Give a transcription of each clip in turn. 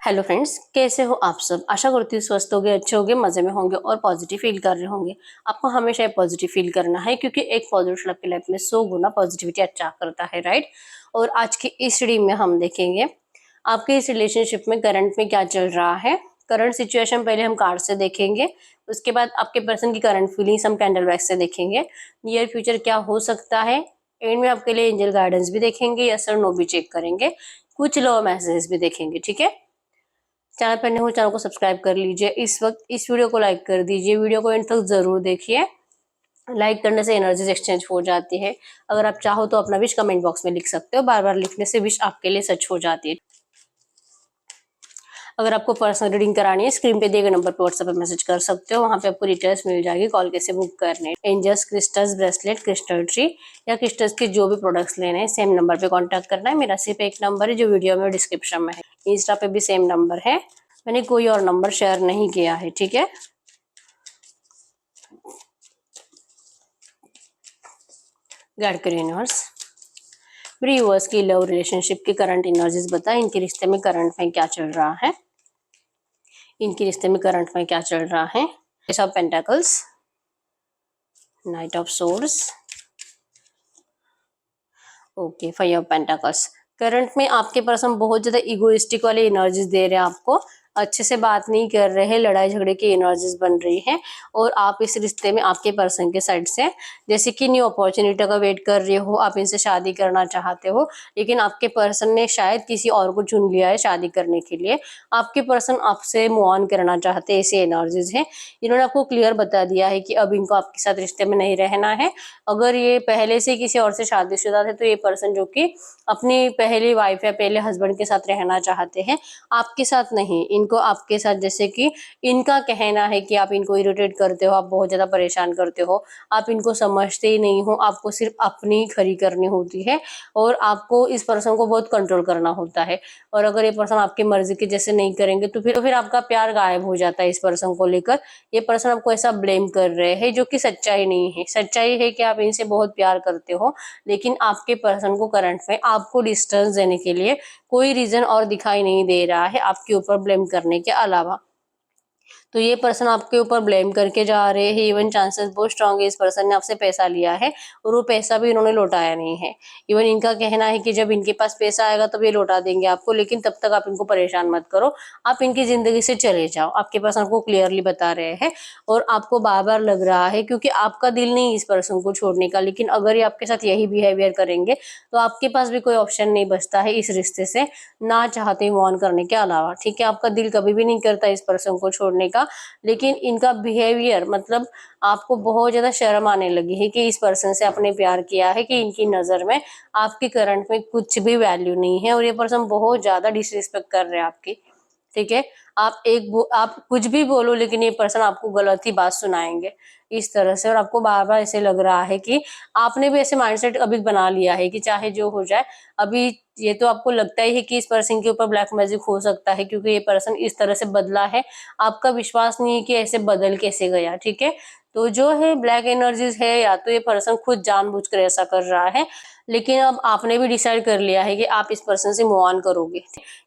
Hello friends, कैसे हो आप सब। आशा करती हूँ स्वस्थ होंगे, अच्छे होंगे, मजे में होंगे और पॉजिटिव फील कर रहे होंगे। आपको हमेशा पॉजिटिव फील करना है क्योंकि एक पॉजिटिव आपकी लाइफ में 100 गुना पॉजिटिविटी अच्छा करता है, राइट। और आज की इस रीडिंग में हम देखेंगे आपके इस रिलेशनशिप में करंट में क्या चल रहा है। करंट सिचुएशन पहले हम कार्ड से देखेंगे, उसके बाद आपके पर्सन की करंट फीलिंग्स हम कैंडल वैक्स से देखेंगे। नियर फ्यूचर क्या हो सकता है, एंड में आपके लिए एंजल गाइडेंस भी देखेंगे, यस और नो भी चेक करेंगे, कुछ लो मैसेजेस भी देखेंगे। ठीक है, चैनल पर नए हो चैनल को सब्सक्राइब कर लीजिए। इस वक्त इस वीडियो को लाइक कर दीजिए, वीडियो को एंड तक जरूर देखिए। लाइक करने से एनर्जीज एक्सचेंज हो जाती है। अगर आप चाहो तो अपना विश कमेंट बॉक्स में लिख सकते हो, बार बार लिखने से विश आपके लिए सच हो जाती है। अगर आपको पर्सनल रीडिंग करानी है, स्क्रीन पे दिए गए नंबर पर व्हाट्सएप पे मैसेज कर सकते हो, वहां पे आपको डिटेल्स मिल जाएगी कॉल कैसे बुक करने। Angels, crystals, bracelet, crystal tree या क्रिस्टल्स के जो भी प्रोडक्ट्स लेने हैं सेम नंबर पे कांटेक्ट करना है। मेरा सिर्फ एक नंबर है जो वीडियो में डिस्क्रिप्शन में है, इंस्टा पे भी सेम नंबर है, मैंने कोई और नंबर शेयर नहीं किया है। ठीक है, गाइड करिए यूनिवर्स। मेरे व्यूअर्स की लव रिलेशनशिप की करंट एनर्जीज बताएं, इनके रिश्ते में करंट में क्या चल रहा है, इनके रिश्ते में करंट में क्या चल रहा है। S of pentacles, night of swords, okay, 5 of pentacles. Current में आपके पर्सन बहुत ज्यादा इगोइस्टिक वाली एनर्जीज दे रहे हैं आपको, अच्छे से बात नहीं कर रहे हैं, लड़ाई झगड़े की एनर्जीज बन रही है। और आप इस रिश्ते में आपके पर्सन के साइड से जैसे कि न्यू अपॉर्चुनिटी का वेट कर रहे हो, आप इनसे शादी करना चाहते हो, लेकिन आपके पर्सन ने शायद किसी और को चुन लिया है शादी करने के लिए। आपके पर्सन आपसे मूव ऑन करना चाहते हैं, ऐसी एनर्जीज है। इन्होंने आपको क्लियर बता दिया है कि अब इनको आपके साथ रिश्ते में नहीं रहना है। अगर ये पहले से किसी और से शादीशुदा थे तो ये पर्सन जो कि अपनी पहली वाइफ या पहले हस्बैंड के साथ रहना चाहते हैं, आपके साथ नहीं। इनको आपके साथ जैसे कि इनका कहना है कि आप इनको इरिटेट करते हो, आप बहुत ज्यादा परेशान करते हो, आप इनको समझते ही नहीं हो, आपको सिर्फ अपनी खरी करनी होती है और आपको इस पर्सन को बहुत कंट्रोल करना होता है। और अगर ये पर्सन आपकी मर्जी के जैसे नहीं करेंगे तो फिर आपका प्यार गायब हो जाता है इस पर्सन को लेकर। ये पर्सन आपको ऐसा ब्लेम कर रहे हैं जो कि सच्चाई नहीं है। सच्चाई है कि आप इनसे बहुत प्यार करते हो, लेकिन आपके पर्सन को करंट में आपको डिस्टेंस देने के लिए कोई रीजन और दिखाई नहीं दे रहा है आपके ऊपर ब्लेम करने के अलावा। तो ये पर्सन आपके ऊपर ब्लेम करके जा रहे हैं। इवन चांसेस बहुत स्ट्रांग है इस पर्सन ने आपसे पैसा लिया है और वो पैसा भी इन्होंने लौटाया नहीं है। इवन इनका कहना है कि जब इनके पास पैसा आएगा तब ये लौटा देंगे आपको, लेकिन तब तक आप इनको परेशान मत करो, आप इनकी जिंदगी से चले जाओ। आपके पर्सन को क्लियरली बता रहे हैं। और आपको बार बार लग रहा है क्योंकि आपका दिल नहीं इस पर्सन को छोड़ने का, लेकिन अगर ये आपके साथ यही बिहेवियर करेंगे तो आपके पास भी कोई ऑप्शन नहीं बचता है इस रिश्ते से ना चाहते मूव ऑन करने के अलावा। ठीक है, आपका दिल कभी भी नहीं करता इस पर्सन को छोड़ने का, लेकिन इनका बिहेवियर मतलब आपको बहुत ज्यादा शर्म आने लगी है कि इस पर्सन से आपने प्यार किया है, कि इनकी नजर में आपकी करंट में कुछ भी वैल्यू नहीं है और ये पर्सन बहुत ज्यादा डिसरिस्पेक्ट कर रहे हैं आपकी। ठीक है, आप कुछ भी बोलो लेकिन ये पर्सन आपको गलत ही बात सुनाएंगे इस तरह से। और आपको बार बार ऐसे लग रहा है कि आपने भी ऐसे माइंडसेट अभी बना लिया है कि चाहे जो हो जाए अभी। ये तो आपको लगता ही है कि इस पर्सन के ऊपर ब्लैक मैजिक हो सकता है क्योंकि ये पर्सन इस तरह से बदला है। आपका विश्वास नहीं है कि ऐसे बदल कैसे गया। ठीक है, तो जो है ब्लैक एनर्जीज है, या तो ये पर्सन खुद जानबूझकर ऐसा कर रहा है, लेकिन अब आपने भी डिसाइड कर लिया है कि आप इस पर्सन से मूव ऑन करोगे।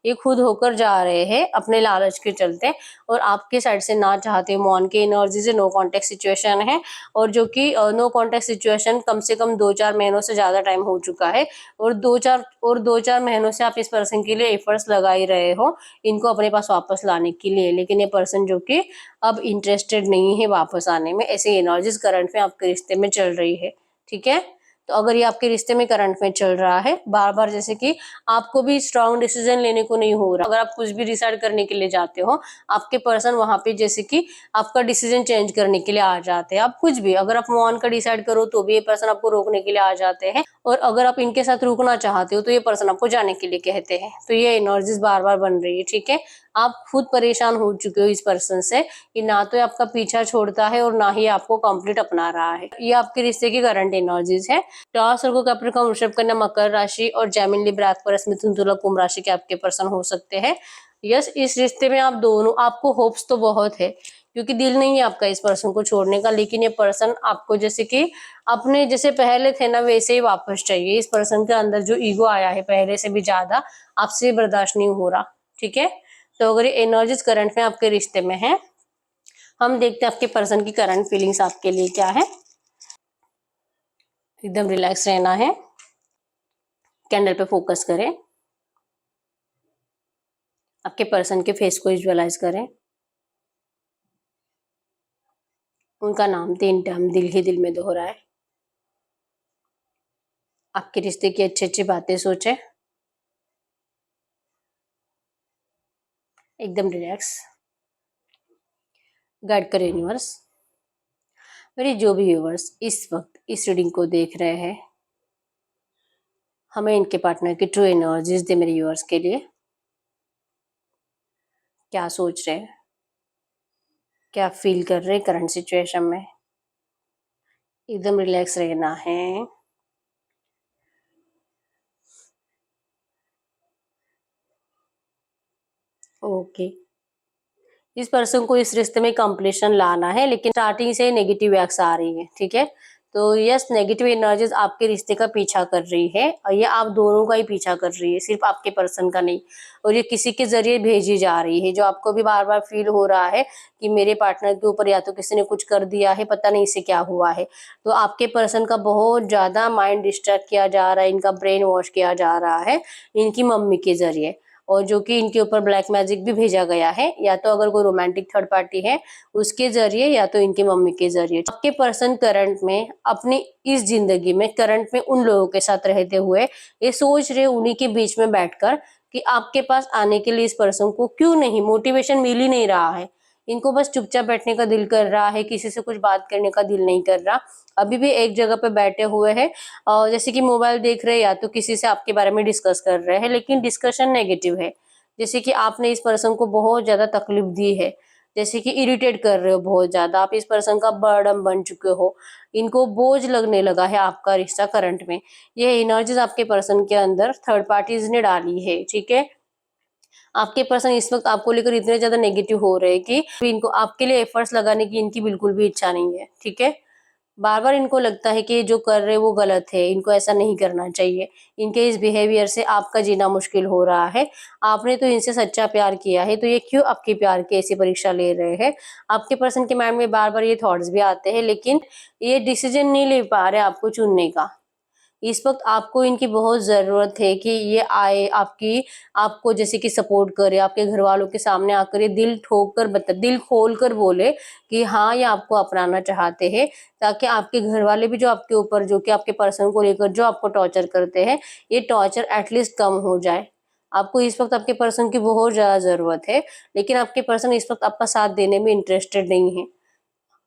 ये खुद होकर जा रहे हैं अपने लालच के चलते, और आपके साइड से ना चाहते मूव ऑन की एनर्जी से नो कांटेक्ट सिचुएशन है। और जो कि नो कांटेक्ट सिचुएशन कम से कम 2-4 महीनों से ज्यादा टाइम हो चुका है, और 2-4 महीनों से आप इस पर्सन के लिए एफर्ट्स लगा ही रहे हो इनको अपने पास वापस लाने के लिए, लेकिन ये पर्सन जो कि अब इंटरेस्टेड नहीं है वापस आने में। ऐसी एनर्जीज करंट में आपके रिश्ते में चल रही है। ठीक है, तो अगर ये आपके रिश्ते में करंट में चल रहा है बार बार, जैसे कि आपको भी स्ट्रांग डिसीजन लेने को नहीं हो रहा, अगर आप कुछ भी डिसाइड करने के लिए जाते हो आपके पर्सन वहां पे जैसे कि आपका डिसीजन चेंज करने के लिए आ जाते हैं। आप कुछ भी अगर आप मूव ऑन का डिसाइड करो तो भी ये पर्सन आपको रोकने के लिए आ जाते हैं, और अगर आप इनके साथ रुकना चाहते हो तो ये पर्सन आपको जाने के लिए कहते हैं। तो ये एनर्जीज बार बार बन रही है। ठीक है, आप खुद परेशान हो चुके हो इस पर्सन से कि ना तो ये आपका पीछा छोड़ता है और ना ही आपको कंप्लीट अपना रहा है। ये आपके रिश्ते की करंट एनर्जीज है। टॉस और कैप्रिकॉर्न, वृषभ, कन्या, मकर राशि और जेमिनी, लिब्रा, एक्वेरियस, मिथुन, तुला, कुंभ राशि के आपके पर्सन हो सकते हैं। यस, इस रिश्ते में आप दोनों, आपको होप्स तो बहुत है क्योंकि दिल नहीं है आपका इस पर्सन को छोड़ने का, लेकिन ये पर्सन आपको जैसे कि अपने जैसे पहले थे ना वैसे ही वापस चाहिए। इस पर्सन के अंदर जो ईगो आया है पहले से भी ज्यादा, आपसे बर्दाश्त नहीं हो रहा। ठीक है, तो अगर ये एनर्जीज करंट में आपके रिश्ते में है, हम देखते हैं आपके पर्सन की करंट फीलिंग्स आपके लिए क्या है। एकदम रिलैक्स रहना है, कैंडल पे फोकस करें, आपके पर्सन के फेस को विजुअलाइज करें, उनका नाम 3 टाइम दिल ही दिल में दोहराए, आपके रिश्ते की अच्छी अच्छी बातें सोचें, एकदम रिलैक्स, गाइड करें यूनिवर्स। मेरे जो भी व्यूवर्स इस वक्त इस रीडिंग को देख रहे हैं, हमें इनके पार्टनर की ट्रू एनर्जीज दे मेरे व्यूअर्स के लिए। क्या सोच रहे हैं, क्या फील कर रहे हैं करंट सिचुएशन में, एकदम रिलैक्स रहना है। ओके, इस पर्सन को इस रिश्ते में कंप्लीशन लाना है, लेकिन स्टार्टिंग से नेगेटिव एक्स आ रही है, ठीक है। तो यस, नेगेटिव एनर्जीज आपके रिश्ते का पीछा कर रही है, और ये आप दोनों का ही पीछा कर रही है, सिर्फ आपके पर्सन का नहीं। और ये किसी के जरिए भेजी जा रही है, जो आपको भी बार बार फील हो रहा है कि मेरे पार्टनर के ऊपर या तो किसी ने कुछ कर दिया है, पता नहीं इसे क्या हुआ है। तो आपके पर्सन का बहुत ज्यादा माइंड डिस्ट्रैक्ट किया जा रहा है, इनका ब्रेन वॉश किया जा रहा है इनकी मम्मी के जरिए, और जो कि इनके ऊपर ब्लैक मैजिक भी भेजा गया है, या तो अगर कोई रोमांटिक थर्ड पार्टी है उसके जरिए, या तो इनकी मम्मी के जरिए। आपके पर्सन करंट में अपनी इस जिंदगी में करंट में उन लोगों के साथ रहते हुए ये सोच रहे उन्हीं के बीच में बैठकर कि आपके पास आने के लिए इस पर्सन को क्यों नहीं, मोटिवेशन मिल ही नहीं रहा है, इनको बस चुपचाप बैठने का दिल कर रहा है, किसी से कुछ बात करने का दिल नहीं कर रहा। अभी भी एक जगह पे बैठे हुए हैं, और जैसे कि मोबाइल देख रहे हैं या तो किसी से आपके बारे में डिस्कस कर रहे हैं, लेकिन डिस्कशन नेगेटिव है। जैसे कि आपने इस पर्सन को बहुत ज्यादा तकलीफ दी है, जैसे कि इरिटेट कर रहे हो बहुत ज्यादा, आप इस पर्सन का बर्डन बन चुके हो, इनको बोझ लगने लगा है आपका रिश्ता करंट में। ये एनर्जीज आपके पर्सन के अंदर थर्ड पार्टीज ने डाली है, ठीक है। आपके पर्सन इस वक्त आपको लेकर इतने ज्यादा नेगेटिव हो रहे हैं कि इनको आपके लिए एफर्ट्स लगाने की इनकी बिल्कुल भी इच्छा नहीं है, ठीक है। बार बार इनको लगता है कि जो कर रहे वो गलत है, इनको ऐसा नहीं करना चाहिए, इनके इस बिहेवियर से आपका जीना मुश्किल हो रहा है। आपने तो इनसे सच्चा प्यार किया है, तो ये क्यों आपके प्यार की ऐसी परीक्षा ले रहे हैं। आपके पर्सन के माइंड में बार बार ये थॉट्स भी आते हैं, लेकिन ये डिसीजन नहीं ले पा रहे आपको चुनने का। इस वक्त आपको इनकी बहुत ज़रूरत है कि ये आए, आपकी आपको जैसे कि सपोर्ट करे, आपके घर वालों के सामने आकर ये दिल ठोक कर दिल खोल कर बोले कि हाँ, ये आपको अपनाना चाहते हैं, ताकि आपके घर वाले भी जो आपके ऊपर, जो कि आपके पर्सन को लेकर जो आपको टॉर्चर करते हैं, ये टॉर्चर एटलीस्ट कम हो जाए। आपको इस वक्त आपके पर्सन की बहुत ज़्यादा ज़रूरत है, लेकिन आपके पर्सन इस वक्त आपका साथ देने में इंटरेस्टेड नहीं है।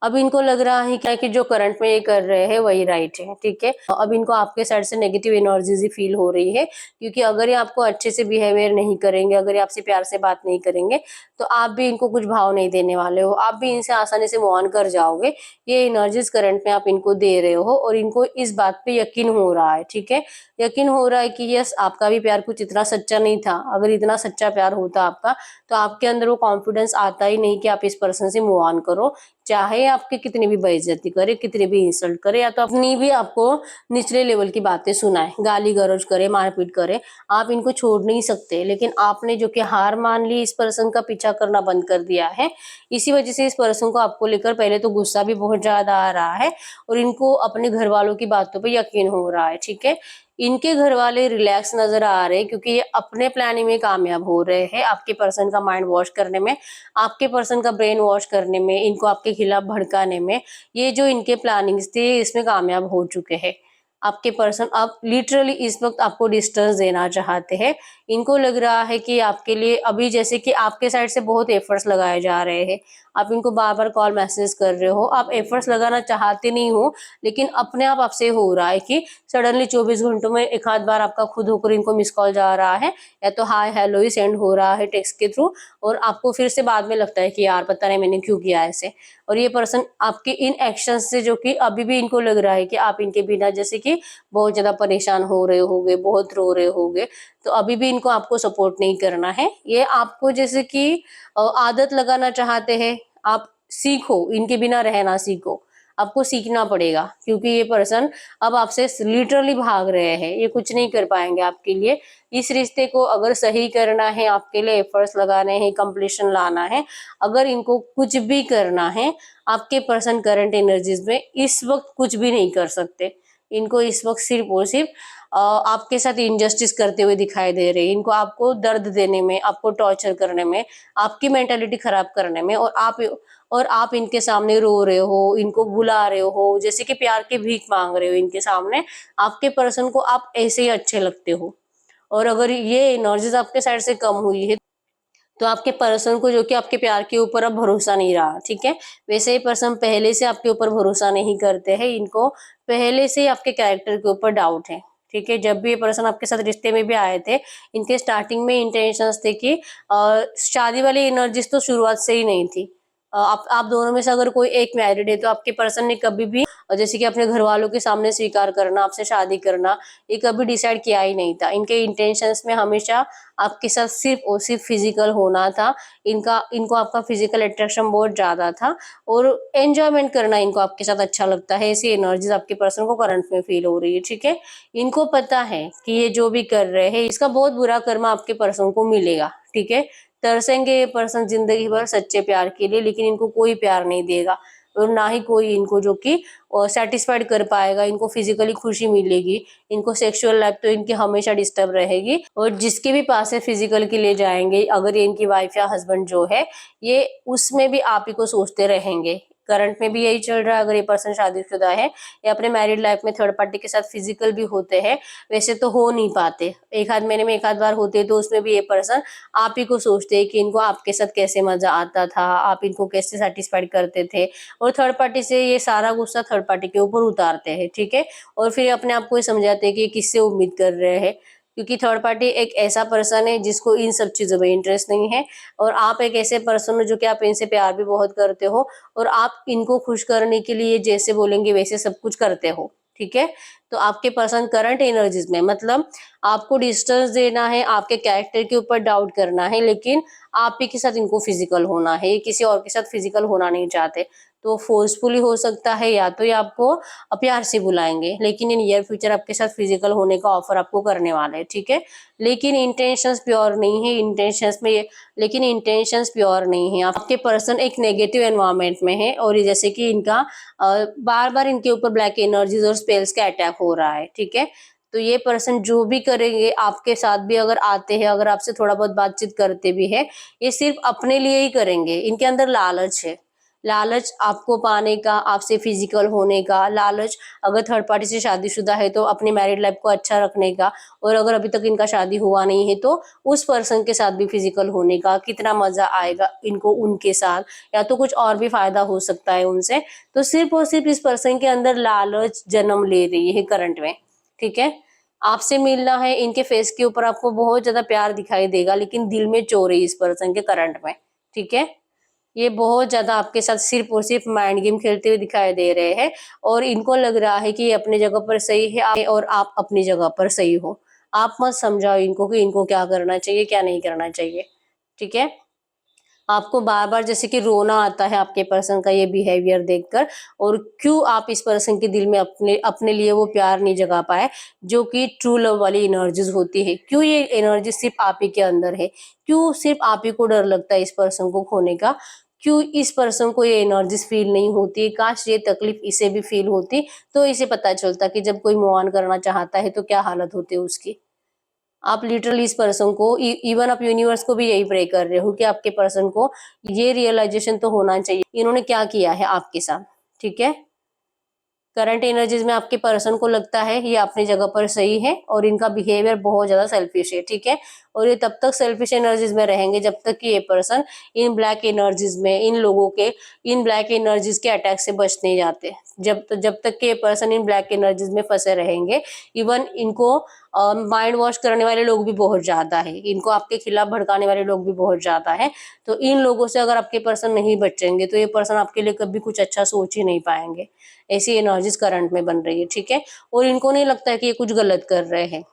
अब इनको लग रहा है क्या कि जो करंट में ये कर रहे हैं वही राइट है, ठीक है। अब इनको आपके साइड से नेगेटिव एनर्जीज ही फील हो रही है, क्योंकि अगर ये आपको अच्छे से बिहेवियर नहीं करेंगे, अगर ये आपसे प्यार से बात नहीं करेंगे, तो आप भी इनको कुछ भाव नहीं देने वाले हो, आप भी इनसे आसानी से मूव ऑन कर जाओगे। ये एनर्जीज करंट में आप इनको दे रहे हो, और इनको इस बात पे यकीन हो रहा है, ठीक है। यकीन हो रहा है कि यस, आपका भी प्यार कुछ इतना सच्चा नहीं था। अगर इतना सच्चा प्यार होता आपका, तो आपके अंदर वो कॉन्फिडेंस आता ही नहीं कि आप इस पर्सन से मूव ऑन करो, चाहे आपकी कितनी भी बेइज्जती करे, कितनी भी इंसल्ट करे, या तो अपनी भी आपको निचले लेवल की बातें सुनाए, गाली गलौज करे, मारपीट करे, आप इनको छोड़ नहीं सकते। लेकिन आपने जो कि हार मान ली, इस पर्सन का पीछा करना बंद कर दिया है, इसी वजह से इस पर्सन को आपको लेकर पहले तो गुस्सा भी बहुत ज्यादा आ रहा है, और इनको अपने घर वालों की बातों पर यकीन हो रहा है, ठीक है। इनके घर वाले रिलैक्स नजर आ रहे हैं, क्योंकि ये अपने प्लानिंग में कामयाब हो रहे हैं, आपके पर्सन का माइंड वॉश करने में, आपके पर्सन का ब्रेन वॉश करने में, इनको आपके खिलाफ भड़काने में, ये जो इनके प्लानिंग्स थे इसमें कामयाब हो चुके हैं। आपके पर्सन अब लिटरली इस वक्त आपको डिस्टेंस देना चाहते हैं। इनको लग रहा है कि आपके लिए अभी, जैसे कि आपके साइड से बहुत एफर्ट्स लगाए जा रहे हैं, आप इनको बार बार कॉल मैसेज कर रहे हो, आप एफर्ट्स लगाना चाहते नहीं हो, लेकिन अपने आप आपसे हो रहा है कि सडनली 24 घंटों में एक आध बार आपका खुद होकर इनको मिस कॉल जा रहा है, या तो हाय हेलो ही सेंड हो रहा है टेक्स्ट के थ्रू, और आपको फिर से बाद में लगता है कि यार पता नहीं मैंने क्यों किया ऐसे। और ये पर्सन आपके इन एक्शन से, जो कि अभी भी इनको लग रहा है कि आप इनके बिना जैसे कि बहुत ज्यादा परेशान हो रहे होगे, बहुत रो रहे होगे, तो अभी भी इनको आपको सपोर्ट नहीं करना है। ये आपको जैसे कि आदत लगाना चाहते हैं, आप सीखो, इनके बिना रहना सीखो। आपको सीखना पड़ेगा, क्योंकि ये पर्सन अब आपसे लिटरली भाग रहे हैं, ये कुछ नहीं कर पाएंगे आपके लिए। इस रिश्ते को अगर सही करना है, आपके लिए एफर्ट्स लगाने हैं, कंप्लीशन लाना है, अगर इनको कुछ भी करना है, आपके पर्सन करंट एनर्जीज में इस वक्त कुछ भी नहीं कर सकते। इनको इस वक्त सिर्फ और सिर्फ आपके साथ इनजस्टिस करते हुए दिखाई दे रहे हैं। इनको आपको दर्द देने में, आपको टॉर्चर करने में, आपकी मेंटालिटी खराब करने में, और आप इनके सामने रो रहे हो, इनको बुला रहे हो, जैसे कि प्यार की भीख मांग रहे हो इनके सामने। आपके पर्सन को आप ऐसे ही अच्छे लगते हो। और अगर ये एनर्जीज आपके साइड से कम हुई है, तो आपके पर्सन को, जो कि आपके प्यार के ऊपर अब भरोसा नहीं रहा, ठीक है। वैसे ही पर्सन पहले से आपके ऊपर भरोसा नहीं करते हैं, इनको पहले से ही आपके कैरेक्टर के ऊपर डाउट है, ठीक है। जब भी ये पर्सन आपके साथ रिश्ते में भी आए थे, इनके स्टार्टिंग में इंटेंशंस थे कि शादी वाली एनर्जीज तो शुरुआत से ही नहीं थी। आप दोनों में से अगर कोई एक मैरिड है, तो आपके पर्सन ने कभी भी जैसे कि अपने घर वालों के सामने स्वीकार करना, आपसे शादी करना, ये कभी डिसाइड किया ही नहीं था। इनके इंटेंशंस में हमेशा आपके साथ सिर्फ और सिर्फ फिजिकल होना था। इनको आपका फिजिकल अट्रैक्शन बहुत ज्यादा था, और एंजॉयमेंट करना इनको आपके साथ अच्छा लगता है। ऐसी एनर्जीज आपके पर्सन को करंट में फील हो रही है, ठीक है। इनको पता है कि ये जो भी कर रहे हैं, इसका बहुत बुरा कर्म आपके पर्सन को मिलेगा, ठीक है। तरसेंगे ये पर्सन जिंदगी भर सच्चे प्यार के लिए, लेकिन इनको कोई प्यार नहीं देगा, और ना ही कोई इनको जो कि सेटिस्फाइड कर पाएगा। इनको फिजिकली खुशी मिलेगी, इनको सेक्सुअल लाइफ तो इनकी हमेशा डिस्टर्ब रहेगी, और जिसके भी पास है फिजिकल के लिए जाएंगे, अगर ये इनकी वाइफ या हस्बैंड जो है, ये उसमें भी आप ही को सोचते रहेंगे। करंट में भी यही चल रहा है। अगर ये पर्सन शादीशुदा है या अपने मैरिड लाइफ में थर्ड पार्टी के साथ फिजिकल भी होते हैं, वैसे तो हो नहीं पाते, एक आध महीने में एक आध बार होते हैं, तो उसमें भी ये पर्सन आप ही को सोचते हैं कि इनको आपके साथ कैसे मजा आता था, आप इनको कैसे सेटिस्फाइड करते थे, और थर्ड पार्टी से ये सारा गुस्सा थर्ड पार्टी के ऊपर उतारते हैं, ठीक है। और फिर अपने आप को ये समझाते हैं कि किससे उम्मीद कर रहे हैं, क्योंकि थर्ड पार्टी एक ऐसा पर्सन है जिसको इन सब चीजों में इंटरेस्ट नहीं है, और आप एक ऐसे पर्सन हो जो कि आप इनसे प्यार भी बहुत करते हो, और आप इनको खुश करने के लिए जैसे बोलेंगे वैसे सब कुछ करते हो, ठीक है। तो आपके पर्सन करंट एनर्जीज में, मतलब आपको डिस्टेंस देना है, आपके कैरेक्टर के ऊपर डाउट करना है, लेकिन आप ही के साथ इनको फिजिकल होना है, किसी और के साथ फिजिकल होना नहीं चाहते। तो फोर्सफुली हो सकता है, या तो ये आपको प्यार से बुलाएंगे, लेकिन इन नियर फ्यूचर आपके साथ फिजिकल होने का ऑफर आपको करने वाले हैं, ठीक है। लेकिन इंटेंशंस प्योर नहीं है, लेकिन इंटेंशंस प्योर नहीं है। आपके पर्सन एक नेगेटिव एनवायरनमेंट में है, और ये जैसे कि इनका बार बार इनके ऊपर ब्लैक एनर्जीज और स्पेल्स का अटैक हो रहा है, ठीक है। तो ये पर्सन जो भी करेंगे, आपके साथ भी अगर आते हैं, अगर आपसे थोड़ा बहुत बातचीत करते भी है, ये सिर्फ अपने लिए ही करेंगे। इनके अंदर लालच है, लालच आपको पाने का, आपसे फिजिकल होने का लालच। अगर थर्ड पार्टी से शादीशुदा है तो अपनी मैरिड लाइफ को अच्छा रखने का, और अगर अभी तक इनका शादी हुआ नहीं है तो उस पर्सन के साथ भी फिजिकल होने का, कितना मजा आएगा इनको उनके साथ, या तो कुछ और भी फायदा हो सकता है उनसे। तो सिर्फ और सिर्फ इस पर्सन के अंदर लालच जन्म ले रही है करंट में, ठीक है। आपसे मिलना है, इनके फेस के ऊपर आपको बहुत ज्यादा प्यार दिखाई देगा, लेकिन दिल में चोर है इस पर्सन के करंट में, ठीक है। ये बहुत ज्यादा आपके साथ सिर्फ और सिर्फ माइंड गेम खेलते हुए दिखाई दे रहे हैं, और इनको लग रहा है कि ये अपनी जगह पर सही है, और आप अपनी जगह पर सही हो। आप मत समझाओ इनको कि इनको क्या करना चाहिए, क्या नहीं करना चाहिए, ठीक है। आपको बार बार जैसे कि रोना आता है आपके पर्सन का ये बिहेवियर देखकर, और क्यों आप इस पर्सन के दिल में अपने अपने लिए वो प्यार नहीं जगा पाए, जो कि ट्रू लव वाली एनर्जीज होती है। क्यों ये एनर्जी सिर्फ आप ही के अंदर है, क्यों सिर्फ आप ही को डर लगता है इस पर्सन को खोने का, क्यों इस पर्सन को ये एनर्जीज फील नहीं होती। काश ये तकलीफ इसे भी फील होती, तो इसे पता चलता कि जब कोई मूव ऑन करना चाहता है तो क्या हालत होती है उसकी। आप लिटरली इस पर्सन को, इवन आप यूनिवर्स को भी यही प्रे कर रहे हो कि आपके पर्सन को ये रियलाइजेशन तो होना चाहिए इन्होंने क्या किया है आपके साथ, ठीक है। करंट एनर्जीज में आपके पर्सन को लगता है ये अपनी जगह पर सही है, और इनका बिहेवियर बहुत ज्यादा सेल्फिश है, ठीक है। और ये तब तक सेल्फिश एनर्जीज में रहेंगे जब तक कि ये पर्सन इन ब्लैक एनर्जीज में, इन ब्लैक एनर्जीज के अटैक से बच नहीं जाते। जब तक कि ये पर्सन इन ब्लैक एनर्जीज में फंसे रहेंगे। इवन इनको माइंड वॉश करने वाले लोग भी बहुत ज्यादा है, इनको आपके खिलाफ भड़काने वाले लोग भी बहुत ज्यादा है। तो इन लोगों से अगर आपके पर्सन नहीं बचेंगे, तो ये पर्सन आपके लिए कभी कुछ अच्छा सोच ही नहीं पाएंगे। ऐसी एनर्जीज करंट में बन रही है, ठीक है। और इनको नहीं लगता है कि ये कुछ गलत कर रहे हैं,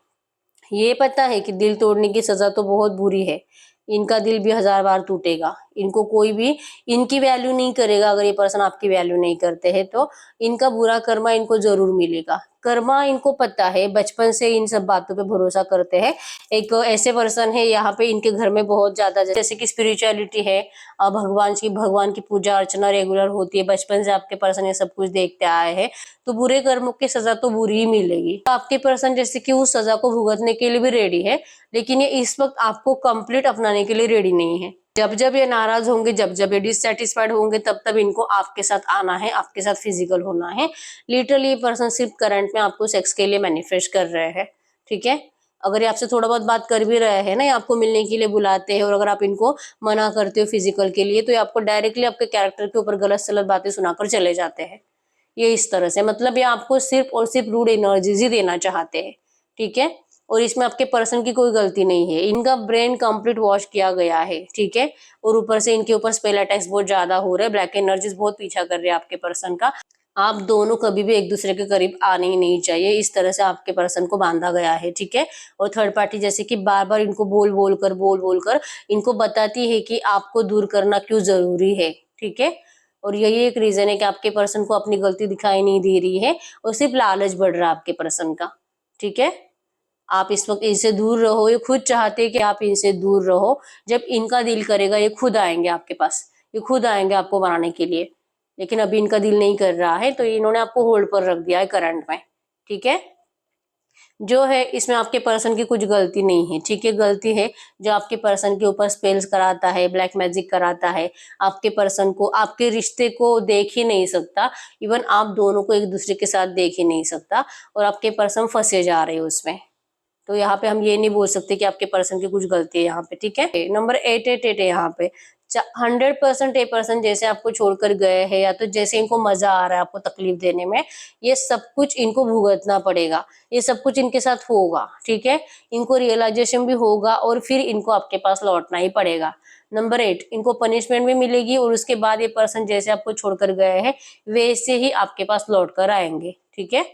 ये पता है कि दिल तोड़ने की सजा तो बहुत बुरी है, इनका दिल भी 1000 बार टूटेगा। इनको कोई भी इनकी वैल्यू नहीं करेगा अगर ये पर्सन आपकी वैल्यू नहीं करते हैं तो। इनका बुरा कर्मा इनको ज़रूर मिलेगा। कर्मा इनको पता है, बचपन से इन सब बातों पे भरोसा करते हैं। एक ऐसे पर्सन है यहाँ पे इनके घर में बहुत ज़्यादा जैसे कि स्पिरिचुअलिटी है, भगवान की पूजा अर्चना रेगुलर होती है। बचपन से आपके पर्सन ये सब कुछ देखते आए हैं, तो बुरे कर्मों की सजा तो बुरी ही मिलेगी। तो आपके पर्सन जैसे कि उस सजा को भुगतने के लिए भी रेडी है, लेकिन ये इस वक्त आपको कंप्लीट अपनाने के लिए रेडी नहीं है। जब जब ये नाराज होंगे, जब जब ये डिससेटिस्फाइड होंगे, तब तब इनको आपके साथ आना है, आपके साथ फिजिकल होना है। लिटरली ये पर्सन सिर्फ करंट में आपको सेक्स के लिए मैनिफेस्ट कर रहे हैं, ठीक है। अगर ये आपसे थोड़ा बहुत बात कर भी रहे हैं ना, ये आपको मिलने के लिए बुलाते हैं, और अगर आप इनको मना करते हो फिजिकल के लिए, तो ये आपको डायरेक्टली आपके कैरेक्टर के ऊपर गलत सलत बातें सुनाकर चले जाते हैं। ये इस तरह से, मतलब ये आपको सिर्फ और सिर्फ रूड एनर्जीज ही देना चाहते हैं, ठीक है। और इसमें आपके पर्सन की कोई गलती नहीं है। इनका ब्रेन कंप्लीट वॉश किया गया है, ठीक है। और ऊपर से इनके ऊपर स्पेल अटैक्स बहुत ज्यादा हो रहे हैं। ब्लैक एनर्जीज बहुत पीछा कर रहे हैं आपके पर्सन का। आप दोनों कभी भी एक दूसरे के करीब आने ही नहीं चाहिए। इस तरह से आपके पर्सन को बांधा गया है, ठीक है। और थर्ड पार्टी जैसे कि बार बार इनको बोल बोल कर इनको बताती है कि आपको दूर करना क्यों जरूरी है, ठीक है। और यही एक रीजन है कि आपके पर्सन को अपनी गलती दिखाई नहीं दे रही है, और सिर्फ लालच बढ़ रहा है आपके पर्सन का, ठीक है। आप इस वक्त इनसे दूर रहो। ये खुद चाहते हैं कि आप इनसे दूर रहो। जब इनका दिल करेगा ये खुद आएंगे आपके पास, ये खुद आएंगे आपको बनाने के लिए। लेकिन अभी इनका दिल नहीं कर रहा है, तो इन्होंने आपको होल्ड पर रख दिया है करंट में, ठीक है। जो है इसमें आपके पर्सन की कुछ गलती नहीं है, ठीक है। गलती है जो आपके पर्सन के ऊपर स्पेल्स कराता है, ब्लैक मैजिक कराता है। आपके पर्सन को आपके रिश्ते को देख ही नहीं सकता, इवन आप दोनों को एक दूसरे के साथ देख ही नहीं सकता, और आपके पर्सन फंसे जा रहे हैं उसमें। तो यहाँ पे हम ये नहीं बोल सकते कि आपके पर्सन की कुछ गलती है यहाँ पे, ठीक है। नंबर 888 है यहाँ पे। 100% ये पर्सन जैसे आपको छोड़कर गए हैं, या तो जैसे इनको मजा आ रहा है आपको तकलीफ देने में, ये सब कुछ इनको भुगतना पड़ेगा। ये सब कुछ इनके साथ होगा, ठीक है। इनको रियलाइजेशन भी होगा, और फिर इनको आपके पास लौटना ही पड़ेगा। नंबर 8, इनको पनिशमेंट भी मिलेगी, और उसके बाद ये पर्सन जैसे आपको छोड़कर गए हैं वैसे ही आपके पास लौट कर आएंगे, ठीक है।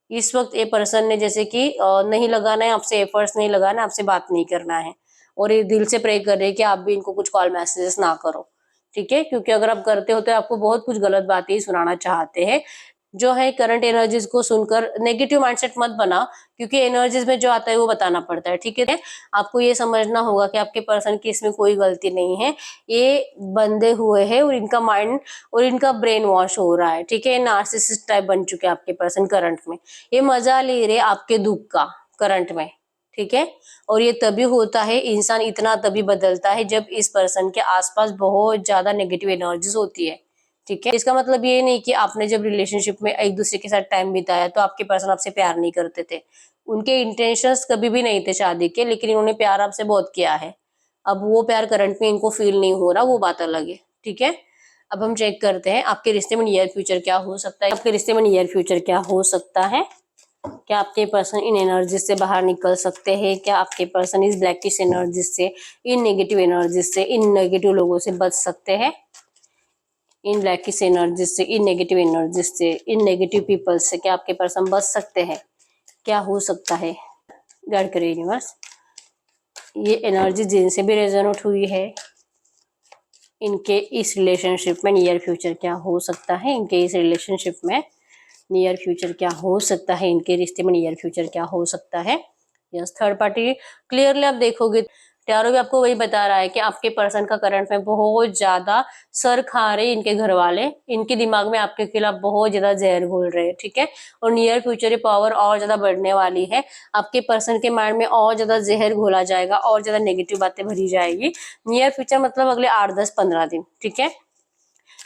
इस वक्त ये पर्सन ने जैसे कि नहीं लगाना है आपसे, एफर्ट्स नहीं लगाना है, आपसे बात नहीं करना है, और ये दिल से प्रे कर रहे हैं कि आप भी इनको कुछ कॉल मैसेजेस ना करो, ठीक है। क्योंकि अगर आप करते हो तो आपको बहुत कुछ गलत बातें ही सुनाना चाहते हैं। जो है करंट एनर्जीज को सुनकर नेगेटिव माइंडसेट मत बनाओ, क्योंकि एनर्जीज में जो आता है वो बताना पड़ता है, ठीक है। आपको ये समझना होगा कि आपके पर्सन की इसमें कोई गलती नहीं है। ये बंधे हुए हैं, और इनका माइंड और इनका ब्रेन वॉश हो रहा है, ठीक है। नार्सिसिस्ट टाइप बन चुके हैं आपके पर्सन करंट में। ये मजा ले रहे आपके दुख का करंट में, ठीक है। और ये तभी होता है, इंसान इतना तभी बदलता है जब इस पर्सन के आसपास बहुत ज्यादा नेगेटिव एनर्जीज होती है, ठीक है। इसका मतलब ये नहीं कि आपने जब रिलेशनशिप में एक दूसरे के साथ टाइम बिताया तो आपके पर्सन आपसे प्यार नहीं करते थे। उनके इंटेंशंस कभी भी नहीं थे शादी के, लेकिन इन्होंने प्यार आपसे बहुत किया है। अब वो प्यार करंट में इनको फील नहीं हो रहा, वो बात अलग है, ठीक है। अब हम चेक करते हैं आपके रिश्ते में नियर फ्यूचर क्या हो सकता है। आपके रिश्ते में नियर फ्यूचर क्या हो सकता है। क्या आपके पर्सन इन एनर्जी से बाहर निकल सकते हैं। क्या आपके पर्सन इस ब्लैकिश एनर्जी से, इन नेगेटिव एनर्जी से, इन नेगेटिव लोगों से बच सकते हैं। इन ब्लैकिश एनर्जी से, इन नेगेटिव एनर्जी से, इन नेगेटिव पीपल से क्या आपके पर्सन बच सकते हैं। क्या हो सकता है, गाइड करे यूनिवर्स। ये एनर्जी जिनसे भी रेजोनेट हुई है, इनके इस रिलेशनशिप में नियर फ्यूचर क्या हो सकता है। इनके इस रिलेशनशिप में नियर फ्यूचर क्या हो सकता है। इनके रिश्ते में नियर फ्यूचर क्या हो सकता है। यस, थर्ड पार्टी क्लियरली आप देखोगे टैरो भी आपको वही बता रहा है कि आपके पर्सन का करंट में बहुत ज्यादा सर खा रहे इनके घर वाले। इनके दिमाग में आपके खिलाफ बहुत ज्यादा जहर घोल रहे हैं, ठीक है। और नियर फ्यूचर ये पावर और ज्यादा बढ़ने वाली है। आपके पर्सन के माइंड में और ज्यादा जहर घोला जाएगा, और ज्यादा नेगेटिव बातें भरी जाएगी। नियर फ्यूचर मतलब अगले 8-10-15 दिन, ठीक है।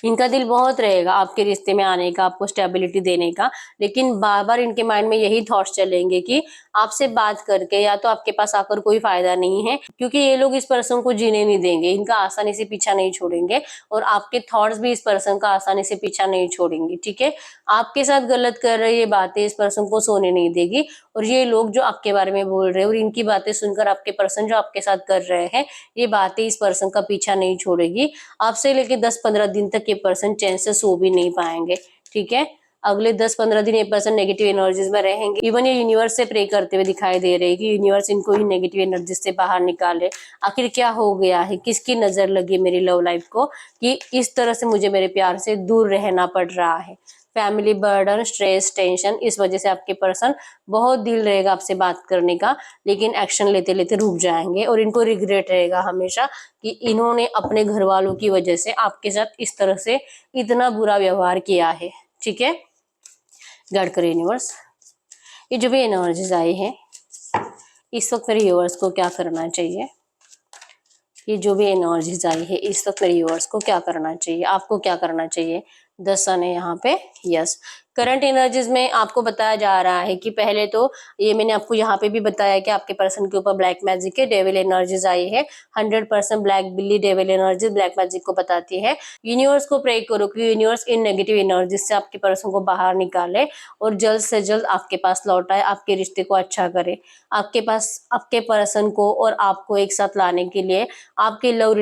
इनका दिल बहुत रहेगा आपके रिश्ते में आने का, आपको स्टेबिलिटी देने का, लेकिन बार बार इनके माइंड में यही थॉट्स चलेंगे कि आपसे बात करके या तो आपके पास आकर कोई फायदा नहीं है, क्योंकि ये लोग इस पर्सन को जीने नहीं देंगे। इनका आसानी से पीछा नहीं छोड़ेंगे, और आपके थॉट्स भी इस पर्सन का आसानी से पीछा नहीं छोड़ेंगे, ठीक है। आपके साथ गलत कर रहे ये बातें इस पर्सन को सोने नहीं देगी, और ये लोग जो आपके बारे में बोल रहे हैं और इनकी बातें सुनकर आपके पर्सन जो आपके साथ कर रहे हैं, ये बातें इस पर्सन का पीछा नहीं छोड़ेगी। आपसे लेके 10-15 दिन तक ये पर्सन चैन से सो भी नहीं पाएंगे, ठीक है। अगले 10-15 दिन ये पर्सन नेगेटिव एनर्जीज में रहेंगे। इवन ये यूनिवर्स से प्रे करते हुए दिखाई दे रहे हैं कि यूनिवर्स इनको ही नेगेटिव एनर्जी से बाहर निकाले। आखिर क्या हो गया है, किसकी नजर लगी मेरी लव लाइफ को कि इस तरह से मुझे मेरे प्यार से दूर रहना पड़ रहा है। फैमिली बर्डन, स्ट्रेस, टेंशन, इस वजह से आपके पर्सन बहुत दिल रहेगा आपसे बात करने का, लेकिन एक्शन लेते लेते रुक जाएंगे और इनको रिग्रेट रहेगा हमेशा कि इन्होंने अपने घर वालों की वजह से आपके साथ इस तरह से इतना बुरा व्यवहार किया है। ठीक है, गाइड करो यूनिवर्स, ये जो भी एनर्जीज आई है इस वक्त मेरे यूनिवर्स को क्या करना चाहिए। ये जो भी एनर्जीज आई है इस वक्त मेरे यूनिवर्स को क्या करना चाहिए, आपको क्या करना चाहिए। 10 सन है यहाँ पे। यस, करंट एनर्जीज में आपको बताया जा रहा है कि पहले तो ये मैंने आपको यहाँ पे भी बताया कि आपके पर्सन के ऊपर ब्लैक मैजिक है, डेविल एनर्जीज आई है। 100% ब्लैक बिल्ली डेविल एनर्जीज ब्लैक मैजिक को बताती है। यूनिवर्स को प्रे करो कि यूनिवर्स इन नेगेटिव एनर्जीज से आपके पर्सन को बाहर निकाले और जल्द से जल्द आपके पास लौट आए, आपके रिश्ते को अच्छा करे। आपके पास आपके पर्सन को और आपको एक साथ लाने के लिए आपके लव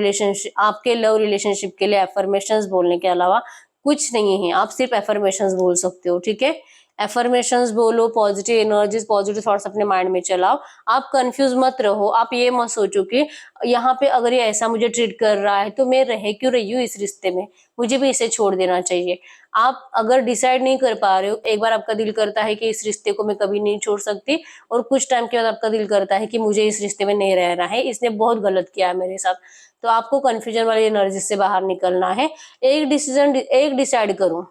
रिलेशनशिप के लिए एफर्मेशंस बोलने के अलावा कुछ नहीं है। आप सिर्फ एफर्मेशंस बोल सकते हो। ठीक है, एफर्मेशंस बोलो, पॉजिटिव एनर्जीज, पॉजिटिव थॉट्स अपने माइंड में चलाओ। आप कंफ्यूज मत रहो। आप ये मत सोचो कि यहाँ पे अगर ये ऐसा मुझे ट्रीट कर रहा है तो मैं रह क्यों रही हूँ इस रिश्ते में, मुझे भी इसे छोड़ देना चाहिए। आप अगर डिसाइड नहीं कर पा रहे हो, एक बार आपका दिल करता है कि इस रिश्ते को मैं कभी नहीं छोड़ सकती और कुछ टाइम के बाद आपका दिल करता है कि मुझे इस रिश्ते में नहीं रहना है, इसने बहुत गलत किया है मेरे साथ, तो आपको कंफ्यूजन वाली एनर्जी से बाहर निकलना है। एक डिसाइड करो,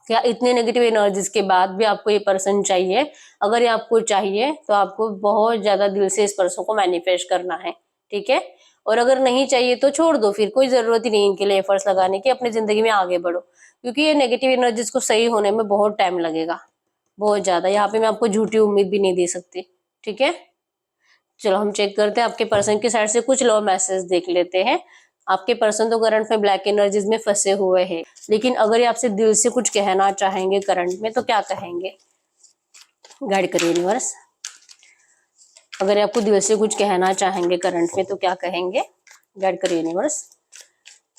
क्या इतने नेगेटिव एनर्जीज के बाद भी आपको ये पर्सन चाहिए। अगर ये आपको चाहिए तो आपको बहुत ज्यादा दिल से इस पर्सन को मैनिफेस्ट करना है। ठीक है, और अगर नहीं चाहिए तो छोड़ दो, फिर कोई जरूरत ही नहीं इनके लिए एफर्ट्स लगाने की, अपनी जिंदगी में आगे बढ़ो, क्योंकि ये नेगेटिव एनर्जीज को सही होने में बहुत टाइम लगेगा, बहुत ज्यादा। यहाँ पे मैं आपको झूठी उम्मीद भी नहीं दे सकती। ठीक है, चलो हम चेक करते हैं आपके पर्सन की साइड से कुछ लव मैसेज देख लेते हैं। आपके पर्सन तो करंट में ब्लैक एनर्जीज में फंसे हुए हैं, लेकिन अगर ये आपसे दिल से कुछ कहना चाहेंगे करंट में तो क्या कहेंगे। गाइड करिए यूनिवर्स, अगर आपको दिल से कुछ कहना चाहेंगे करंट में तो क्या कहेंगे। गाइड करिए यूनिवर्स,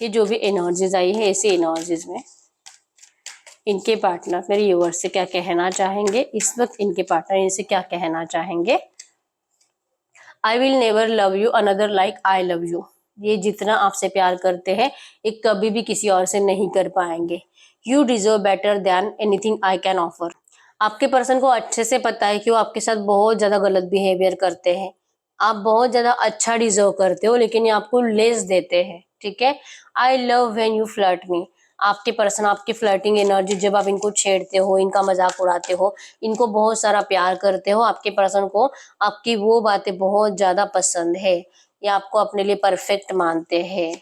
ये जो भी एनर्जीज आई है ऐसी एनर्जीज में इनके पार्टनर मेरे यूनिवर्स से क्या कहना चाहेंगे इस वक्त, इनके पार्टनर इनसे क्या कहना चाहेंगे। I will never love you another like I love you. ये जितना आपसे प्यार करते हैं ये कभी भी किसी और से नहीं कर पाएंगे। You deserve better than anything I can offer. आपके पर्सन को अच्छे से पता है कि वो आपके साथ बहुत ज्यादा गलत बिहेवियर करते हैं। आप बहुत ज्यादा अच्छा डिजर्व करते हो लेकिन ये आपको लेस देते हैं। ठीक है, I love when you flirt me. आपके पर्सन आपकी फ्लर्टिंग एनर्जी, जब आप इनको छेड़ते हो, इनका मजाक उड़ाते हो, इनको बहुत सारा प्यार करते हो, आपके पर्सन को आपकी वो बातें बहुत ज्यादा पसंद है। ये आपको अपने लिए परफेक्ट मानते हैं।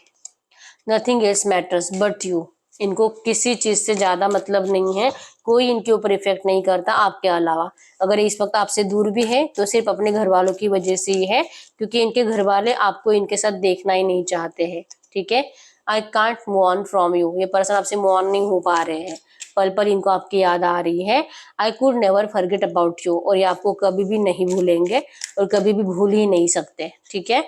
Nothing else matters but you. इनको किसी चीज से ज्यादा मतलब नहीं है, कोई इनके ऊपर इफेक्ट नहीं करता आपके अलावा। अगर इस वक्त आपसे दूर भी है तो सिर्फ अपने घर वालों की वजह से ही है, क्योंकि इनके घर वाले आपको इनके साथ देखना ही नहीं चाहते हैं। ठीक है, I can't move on from you. ये पर्सन आपसे मूव ऑन नहीं हो पा रहे हैं, पल पल इनको आपकी याद आ रही है। I could never forget about you. और ये आपको कभी भी नहीं भूलेंगे और कभी भी भूल ही नहीं सकते। ठीक है,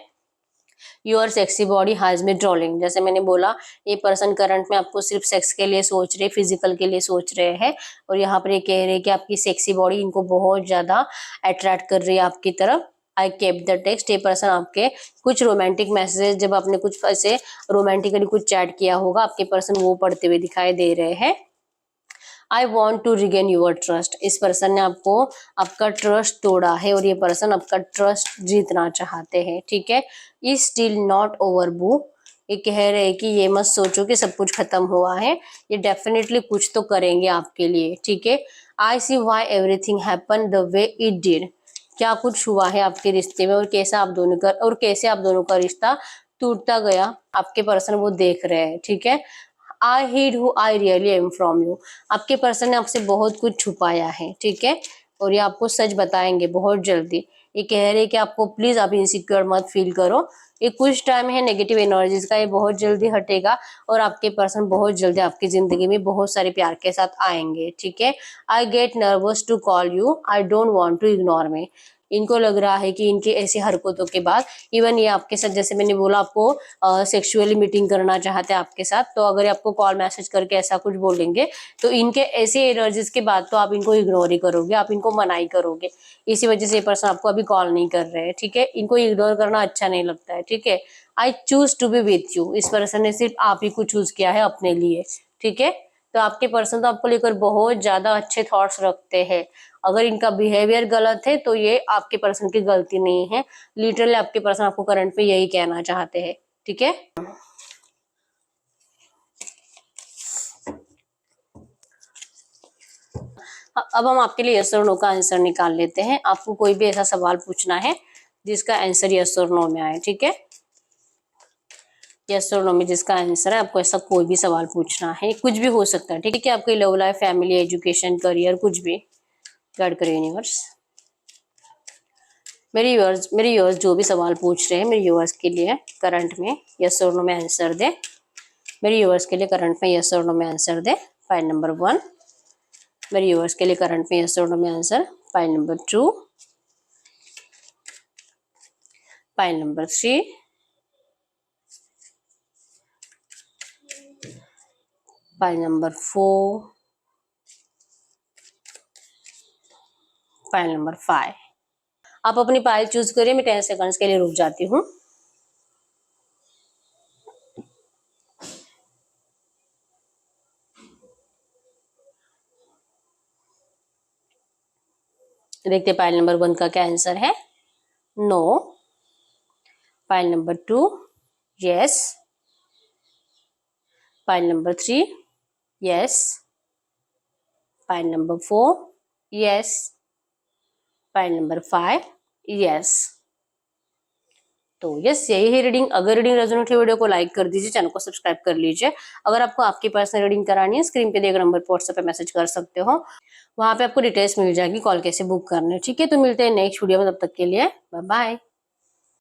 योर सेक्सी बॉडी हैज मी ड्रॉलिंग। जैसे मैंने बोला ये पर्सन करंट में आपको सिर्फ सेक्स के लिए सोच रहे, फिजिकल के लिए सोच रहे हैं, और यहाँ पर ये कह रहे हैं कि आपकी सेक्सी बॉडी इनको बहुत ज्यादा अट्रैक्ट कर रही है आपकी तरफ। आई केप द टेक्स्ट। ये पर्सन आपके कुछ रोमांटिक मैसेजेस, जब आपने कुछ ऐसे रोमांटिकली कुछ चैट किया होगा, आपके पर्सन वो पढ़ते हुए दिखाई दे रहे हैं। I want to regain your trust. इस पर्सन ने आपको आपका ट्रस्ट तोड़ा है और ये पर्सन आपका ट्रस्ट जीतना चाहते हैं। ठीक है, इज स्टिल नॉट ओवर बू। ये कह रहे हैं कि ये मत सोचो कि सब कुछ खत्म हुआ है, ये डेफिनेटली कुछ तो करेंगे आपके लिए। ठीक है, I see why everything happen the way it did. क्या कुछ हुआ है आपके रिश्ते में और कैसे आप दोनों का रिश्ता टूटता गया, आपके पर्सन वो देख रहे हैं। ठीक है, I hid who I really am from you. आपके पर्सन ने आपसे बहुत कुछ छुपाया है। ठीक है, और ये आपको सच बताएंगे बहुत जल्दी। ये कह रहे हैं कि आपको प्लीज आप इनसिक्योर मत फील करो, ये कुछ टाइम है नेगेटिव एनर्जीज का, ये बहुत जल्दी हटेगा और आपके पर्सन बहुत जल्दी आपकी जिंदगी में बहुत सारे प्यार के साथ आएंगे। ठीक है, I get nervous to call you, I don't want to ignore me. इनको लग रहा है कि इनकी ऐसी हरकतों के बाद इवन ये आपके साथ, जैसे मैंने बोला, आपको सेक्सुअली मीटिंग करना चाहते हैं आपके साथ, तो अगर ये आपको कॉल मैसेज करके ऐसा कुछ बोलेंगे तो इनके ऐसे एनर्जीज के बाद तो आप इनको इग्नोर ही करोगे, आप इनको मना ही करोगे। इसी वजह से ये पर्सन आपको अभी कॉल नहीं कर रहे हैं, ठीक है। इनको इग्नोर करना अच्छा नहीं लगता है, ठीक है। I choose to be with you, इस पर्सन ने सिर्फ आप ही को चूज किया है अपने लिए, ठीक है। तो आपके पर्सन तो आपको लेकर बहुत ज्यादा अच्छे थॉट्स रखते हैं। अगर इनका बिहेवियर गलत है तो ये आपके पर्सन की गलती नहीं है, लिटरली आपके पर्सन आपको करंट में यही कहना चाहते हैं, ठीक है। अब हम आपके लिए यस और नो का आंसर निकाल लेते हैं। आपको कोई भी ऐसा सवाल पूछना है जिसका आंसर यस और नो में आए, ठीक है। यस और नो में जिसका आंसर है, आपको ऐसा कोई भी सवाल पूछना है, कुछ भी हो सकता है, ठीक है। आपकी love life, family, education, career, कुछ भी। गाइड करो यूनिवर्स। मेरे व्यूअर्स जो भी सवाल पूछ रहे हैं, मेरे व्यूअर्स के लिए करंट में यस और नो में आंसर दे। मेरे व्यूअर्स के लिए करंट में यस और नो में आंसर दे। File number 1। मेरे व्यूअर्स के लिए करंट में यस और नो में answer. File number 2। File number 3। File number 4। File number 5। आप अपनी फाइल चूज करिए, मैं 10 सेकंड्स के लिए रुक जाती हूँ। देखते फाइल नंबर 1 का क्या आंसर है। No. File number 2 yes. File number 3 yes. File number 4 yes. File number 5 yes. तो यस, यही है रीडिंग। अगर रीडिंग रेजोनेट हुई, वीडियो को लाइक कर दीजिए, चैनल को सब्सक्राइब कर लीजिए। अगर आपको आपकी पर्सनल रीडिंग करानी है, स्क्रीन पे दिए गए नंबर पर व्हाट्सएप पे मैसेज कर सकते हो, वहां पे आपको डिटेल्स मिल जाएगी कॉल कैसे बुक करने, ठीक है। तो मिलते हैं नेक्स्ट वीडियो में, तब तक के लिए बाय बाय।